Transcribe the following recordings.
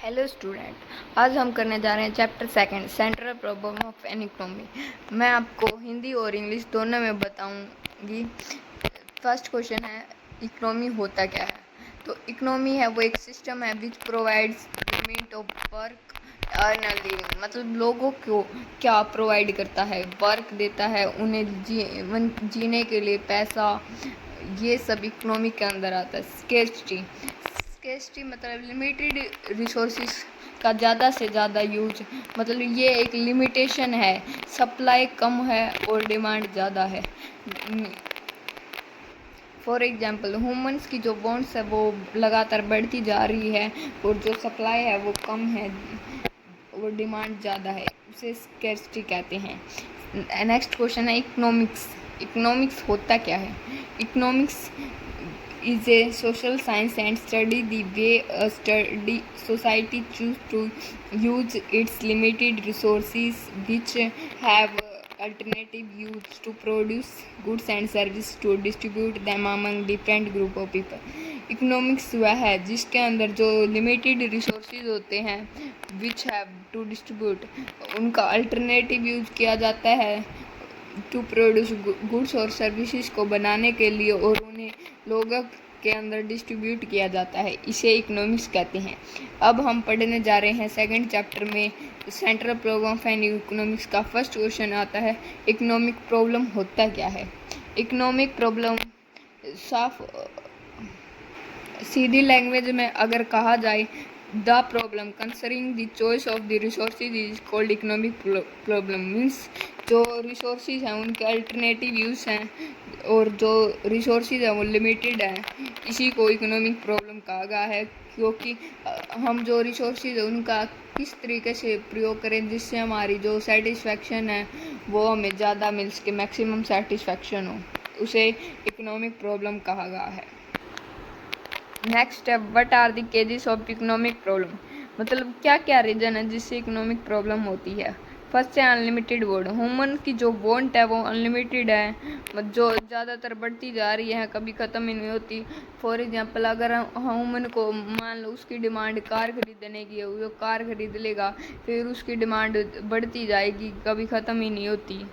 Hello student, आज हम करने जा रहे हैं chapter second central problem of an economy. मैं आपको हिंदी और इंग्लिश दोनों में बताऊंगी। फर्स्ट क्वेश्चन है, इकोनॉमी होता क्या है। तो इकोनॉमी है वो एक सिस्टम है which provides payment of work earn a living. मतलब लोगों को क्या प्रोवाइड करता है, वर्क देता है, उन्हें जीवन जीने के लिए पैसा, ये सब इकोनॉमी के अंदर आता है। स्केर्सिटी मतलब लिमिटेड रिसोर्सेज का ज़्यादा से ज़्यादा यूज, मतलब ये एक लिमिटेशन है। सप्लाई कम है और डिमांड ज़्यादा है। फॉर एग्जाम्पल ह्यूमन्स की जो बॉन्ड्स है वो लगातार बढ़ती जा रही है और जो सप्लाई है वो कम है और डिमांड ज़्यादा है, उसे स्केर्सिटी कहते हैं। नेक्स्ट क्वेश्चन है इकोनॉमिक्स होता क्या है। Economics is a social science and study the way a society choose to use its limited resources which have alternative use to produce goods and services to distribute them among different group of people। Economics वह है जिसके अंदर जो limited resources होते हैं which have to distribute, उनका alternative use किया जाता है टू प्रोड्यूस गुड्स और सर्विसेज को बनाने के लिए, और उन्हें लोगों के अंदर डिस्ट्रीब्यूट किया जाता है। इसे इकोनॉमिक्स कहते हैं। अब हम पढ़ने जा रहे हैं सेकंड चैप्टर में central problem of N economics का। फर्स्ट क्वेश्चन आता है, इकोनॉमिक प्रॉब्लम होता क्या है। इकोनॉमिक प्रॉब्लम साफ सीधी लैंग्वेज में अगर कहा जाए, the problem concerning the choice of the resources is called economic problem. Means जो रिसोर्सेज हैं उनके अल्टरनेटिव यूज हैं और जो रिसोर्सेज हैं वो लिमिटेड हैं, इसी को इकोनॉमिक प्रॉब्लम कहा गया है। क्योंकि हम जो रिसोर्सेज है उनका किस तरीके से प्रयोग करें जिससे हमारी जो सेटिस्फैक्शन है वो हमें ज़्यादा मिल सके, मैक्सिमम सेटिस्फैक्शन हो, उसे इकोनॉमिक प्रॉब्लम कहा गया है। नेक्स्ट है, what are the cases of economic problem. मतलब क्या क्या रीजन है जिससे इकोनॉमिक प्रॉब्लम होती है। फर्स्ट है अनलिमिटेड वॉन्ट। ह्यूमन की जो वॉन्ट है वो अनलिमिटेड है, जो ज़्यादातर बढ़ती जा रही है, कभी ख़त्म ही नहीं होती। फॉर एग्जांपल अगर ह्यूमन को मान लो उसकी डिमांड कार खरीदने की है, वो कार खरीद लेगा, फिर उसकी डिमांड बढ़ती जाएगी, कभी ख़त्म ही नहीं होती,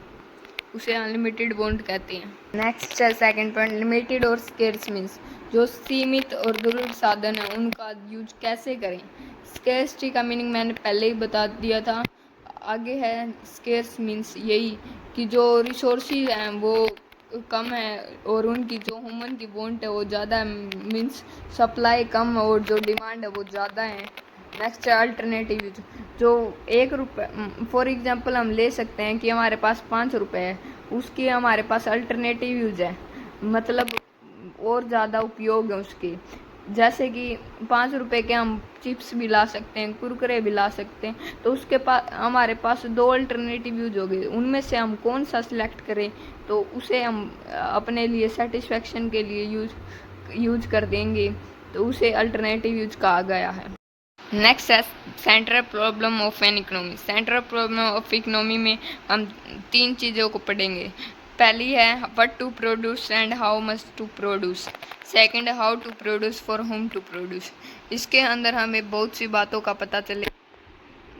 उसे अनलिमिटेड वॉन्ट कहते हैं। नेक्स्ट है सेकंड पॉइंट, लिमिटेड और स्केर्स मीन्स जो सीमित और दुर्लभ साधन है उनका यूज कैसे करें। स्केर्सिटी का मीनिंग मैंने पहले ही बता दिया था। आगे है स्केर्स मीन्स यही कि जो रिसोर्सेज हैं वो कम है और उनकी जो ह्यूमन की वांट है वो ज़्यादा है, मीन्स सप्लाई कम और जो डिमांड है वो ज़्यादा है। नेक्स्ट है अल्टरनेटिव यूज। जो 1 रुपये फॉर एग्जांपल हम ले सकते हैं कि हमारे पास 5 रुपये है, उसकी हमारे पास अल्टरनेटिव यूज है, मतलब और ज़्यादा उपयोग है उसके। जैसे कि 5 रुपये के हम चिप्स भी ला सकते हैं, कुरकुरे भी ला सकते हैं, तो उसके पास हमारे पास 2 अल्टरनेटिव यूज हो गए, उनमें से हम कौन सा सिलेक्ट करें तो उसे हम अपने लिए सेटिस्फेक्शन के लिए यूज कर देंगे, तो उसे अल्टरनेटिव यूज कहा गया है। नेक्स्ट है central problem of an economy. Central problem of economy में हम 3 चीज़ों को पढ़ेंगे। पहली है what to produce and how much to produce. Second है how to produce, for whom to produce. इसके अंदर हमें बहुत सी बातों का पता चले।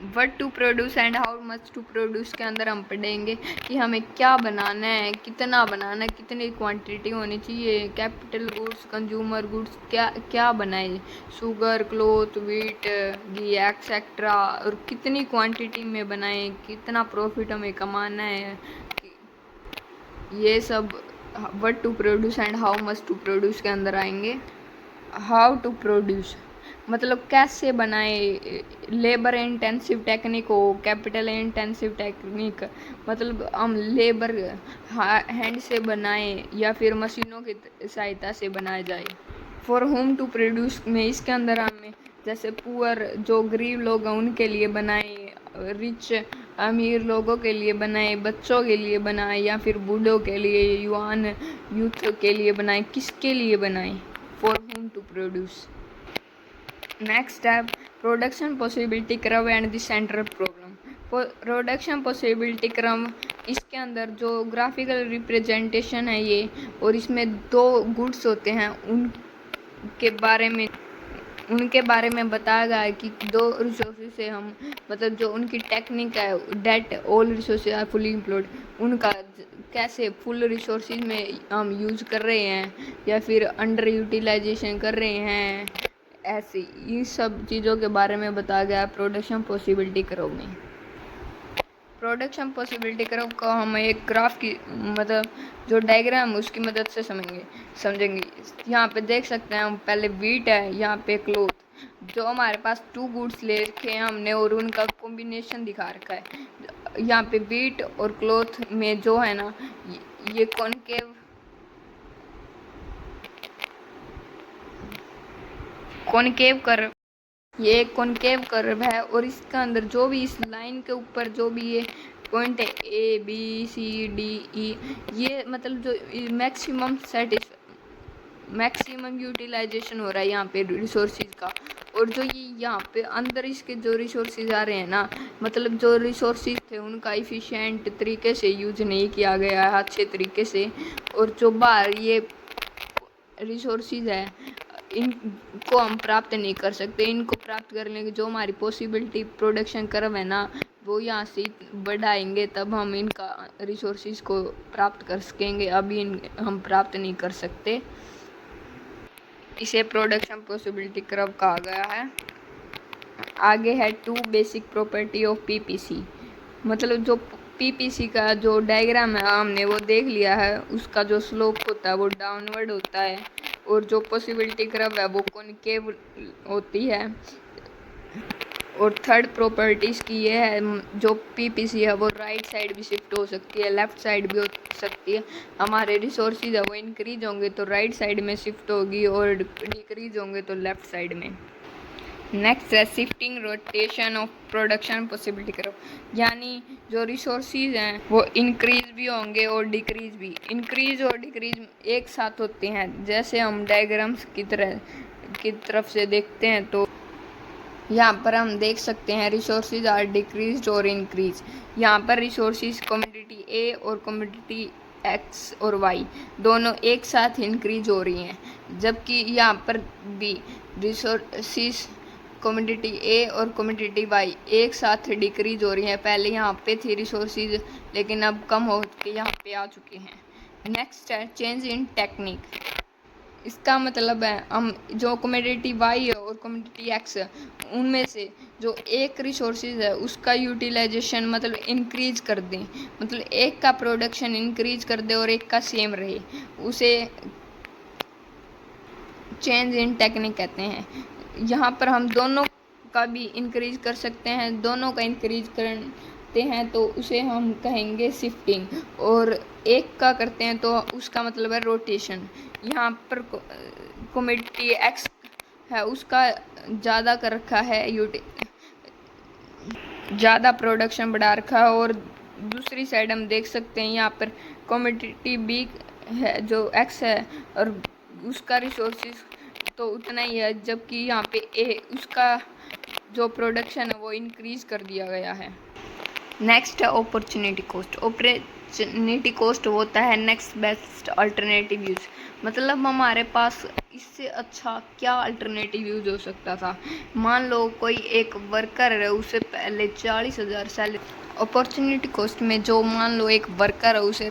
What to produce and how much to produce के अंदर हम पढ़ेंगे कि हमें क्या बनाना है, कितना बनाना है, कितनी क्वांटिटी होनी चाहिए, कैपिटल गुड्स, कंज्यूमर गुड्स, क्या क्या बनाए, शुगर, क्लोथ, व्हीट, घी एक्सेट्रा, और कितनी क्वांटिटी में बनाएं, कितना प्रॉफिट हमें कमाना है, ये सब what to produce and how much to produce के अंदर आएंगे। हाउ टू प्रोड्यूस मतलब कैसे बनाए, लेबर इंटेंसिव टेक्निक हो, कैपिटल इंटेंसिव टेक्निक, मतलब हम लेबर हैंड से बनाएं या फिर मशीनों की सहायता से बनाया जाए। फॉर होम टू प्रोड्यूस में इसके अंदर हमें जैसे पुअर जो गरीब लोग हैं उनके लिए बनाए, रिच अमीर लोगों के लिए बनाए, बच्चों के लिए बनाए, या फिर बूढ़ों के लिए, युवान यूथ के लिए बनाए, किसके लिए बनाए, for whom to produce. Next है production possibility curve and the central problem. Production possibility curve, इसके अंदर जो ग्राफिकल रिप्रेजेंटेशन है ये, और इसमें 2 गुड्स होते हैं उनके बारे में उनके बारे में बताया गया है कि दो रिसोर्सेज से हम मतलब जो उनकी टेक्निक है that all resources are fully employed, उनका कैसे फुल रिसोर्सेज में हम यूज कर रहे हैं या फिर अंडर यूटिलाइजेशन कर रहे हैं, ऐसे इन सब चीज़ों के बारे में बताया गया है प्रोडक्शन पॉसिबिलिटी कर्व में। प्रोडक्शन पॉसिबिलिटी कर्व को हम एक ग्राफ की मतलब जो डायग्राम है उसकी मदद से समझेंगे। यहाँ पे देख सकते हैं हम पहले वीट है, यहाँ पे क्लोथ, जो हमारे पास टू गुड्स ले रखे हैं हमने और उनका कॉम्बिनेशन दिखा रखा है। यहाँ पे वीट और क्लोथ में जो है ना ये कॉनकेव कर्व, ये एक कॉनकेव कर्व है और इसके अंदर जो भी इस लाइन के ऊपर जो भी ये पॉइंट है A B C D E, ये मतलब जो मैक्सिमम यूटिलाइजेशन हो रहा है यहाँ पे रिसोर्सेज का। और जो ये यहाँ पे अंदर इसके जो रिसोर्सेज आ रहे हैं ना, मतलब जो रिसोर्सेज थे उनका इफ़िशिएंट तरीके से यूज नहीं किया गया है अच्छे तरीके से, और जो बाहर ये रिसोर्सेज है इनको हम प्राप्त नहीं कर सकते। इनको प्राप्त करने की जो हमारी पॉसिबिलिटी प्रोडक्शन कर्व है ना वो यहाँ से बढ़ाएंगे तब हम इनका रिसोर्सेज को प्राप्त कर सकेंगे, अभी हम प्राप्त नहीं कर सकते। इसे प्रोडक्शन पॉसिबिलिटी कर्व कहा गया है। आगे है two basic property of PPC, मतलब जो पीपीसी का जो डायग्राम है हमने वो देख लिया है, उसका जो स्लोप होता है वो डाउनवर्ड होता है और जो पॉसिबिलिटी कर्व है वो कॉनकेव होती है। और थर्ड प्रॉपर्टीज़ की ये है जो पीपीसी है वो राइट साइड भी शिफ्ट हो सकती है, लेफ़्ट साइड भी हो सकती है। हमारे रिसोर्सेज है वो इंक्रीज होंगे तो राइट साइड में शिफ्ट होगी और डिक्रीज होंगे तो लेफ़्ट साइड में। नेक्स्ट है shifting rotation of production possibility curve, यानी जो रिसोर्सेज हैं वो इंक्रीज भी होंगे और डिक्रीज भी। इंक्रीज और डिक्रीज एक साथ होते हैं, जैसे हम डायग्राम्स की तरफ से देखते हैं तो यहाँ पर हम देख सकते हैं रिसोर्सेज आर डिक्रीज और इंक्रीज। यहाँ पर रिसोर्सेज कमोडिटी ए और कमोडिटी एक्स और वाई दोनों एक साथ इंक्रीज हो रही हैं, जबकि यहाँ पर भी रिसोर्सेज कमोडिटी ए और कमोडिटी वाई एक साथ डिक्रीज हो रही हैं। पहले यहाँ पे थी रिसोर्सेज लेकिन अब कम हो के यहाँ पे आ चुके हैं। नेक्स्ट है चेंज इन टेक्निक। इसका मतलब है हम जो कमोडिटी वाई है और कमोडिटी एक्स है उनमें से जो एक रिसोर्सेज है उसका यूटिलाइजेशन मतलब इंक्रीज कर दें, मतलब एक का प्रोडक्शन इंक्रीज कर दे और एक का सेम रहे, उसे चेंज इन टेक्निक कहते हैं। यहाँ पर हम दोनों का भी इंक्रीज कर सकते हैं, दोनों का इंक्रीज करते हैं तो उसे हम कहेंगे शिफ्टिंग, और एक का करते हैं तो उसका मतलब है रोटेशन। यहाँ पर कमोडिटी एक्स है उसका ज़्यादा कर रखा है ज़्यादा प्रोडक्शन बढ़ा रखा है, और दूसरी साइड हम देख सकते हैं यहाँ पर कमोडिटी बी है जो एक्स है और उसका रिसोर्सेज तो उतना ही है, जबकि यहाँ पे ए उसका जो प्रोडक्शन है वो इंक्रीज कर दिया गया है। नेक्स्ट है अपॉर्चुनिटी कॉस्ट। अपॉर्चुनिटी कॉस्ट होता है नेक्स्ट बेस्ट अल्टरनेटिव यूज, मतलब हमारे पास इससे अच्छा क्या अल्टरनेटिव यूज हो सकता था। मान लो कोई एक वर्कर है उसे पहले 40,000 सैलरी, अपॉर्चुनिटी कॉस्ट में जो मान लो एक वर्कर है उसे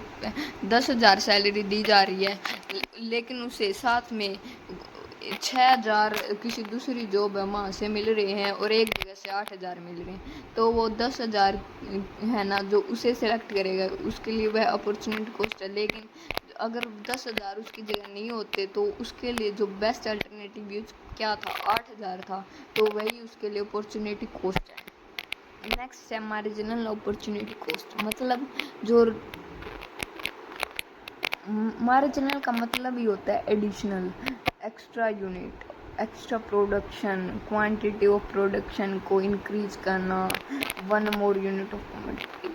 10,000 सैलरी दी जा रही है, लेकिन उसे साथ में 6,000 किसी दूसरी जॉब है वहाँ से मिल रहे हैं और एक जगह से 8,000 मिल रहे हैं, तो वो 10,000 है ना जो उसे सेलेक्ट करेगा, उसके लिए वह अपॉर्चुनिटी कॉस्ट है। लेकिन अगर 10,000 उसकी जगह नहीं होते तो उसके लिए जो बेस्ट अल्टरनेटिव यूज क्या था, 8,000 था, तो वही उसके लिए अपॉर्चुनिटी कॉस्ट है। नेक्स्ट है मार्जिनल अपॉर्चुनिटी कॉस्ट, मतलब जो मार्जिनल का मतलब ही होता है additional, extra unit, extra production, quantity of production को इंक्रीज करना, one more unit of commodity,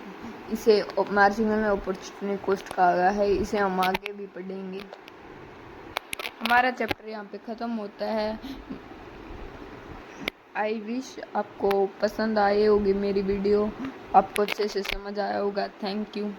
इसे मार्जिनल अपॉर्चुनिटी कॉस्ट कहा गया है। इसे हम आगे भी पढ़ेंगे। हमारा चैप्टर यहाँ पे ख़त्म होता है। आई विश आपको पसंद आए होगी मेरी वीडियो, आपको अच्छे से समझ आया होगा। Thank you.